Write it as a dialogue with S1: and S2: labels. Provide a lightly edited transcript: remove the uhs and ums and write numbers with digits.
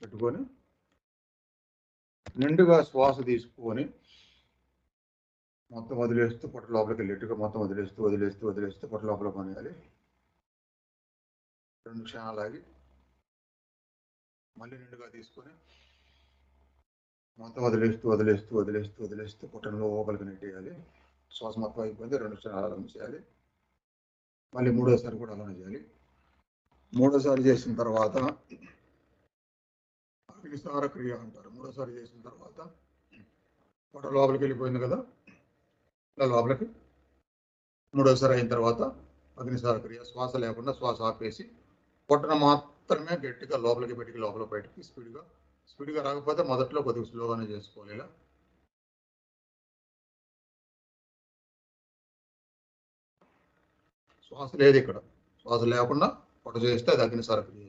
S1: పెట్టుకొని నిండుగా శ్వాస తీసుకొని మొత్తం వదిలేస్తూ పొట్ట లోపలికి వెళ్ళేట్టుగా మొత్తం వదిలేస్తూ వదిలేస్తూ వదిలేస్తూ పొట్ట లోపల కొనేయాలి. 2 క్షణాలు ఆగి మళ్ళీ నిండుగా తీసుకొని మొత్తం వదిలేస్తూ వదిలేస్తూ వదిలేస్తూ వదిలేస్తూ పొట్టను లోపలికి నెట్టేయాలి. శ్వాస మొత్తం అయిపోయింది. 2 క్షణాలు అలా చేయాలి. మళ్ళీ మూడోసారి కూడా అలానే చేయాలి. మూడోసారి చేసిన తర్వాత అగ్నిసార క్రియ అంటారు. మూడోసారి చేసిన తర్వాత పొట్ట లోపలికి వెళ్ళిపోయింది కదా, ఇలా లోపలికి మూడోసారి అయిన తర్వాత అగ్నిసార క్రియ శ్వాస లేకుండా శ్వాస ఆపేసి పొట్టన మాత్రమే గట్టిగా లోపలికి పెట్టి లోపల బయటికి స్పీడ్గా రాకపోతే మొదట్లో కొద్దిగా స్లోగానే చేసుకోవాలి. ఇలా శ్వాస లేదు ఇక్కడ, శ్వాస లేకుండా పొట్ట చేస్తే అది అగ్నిసార క్రియ.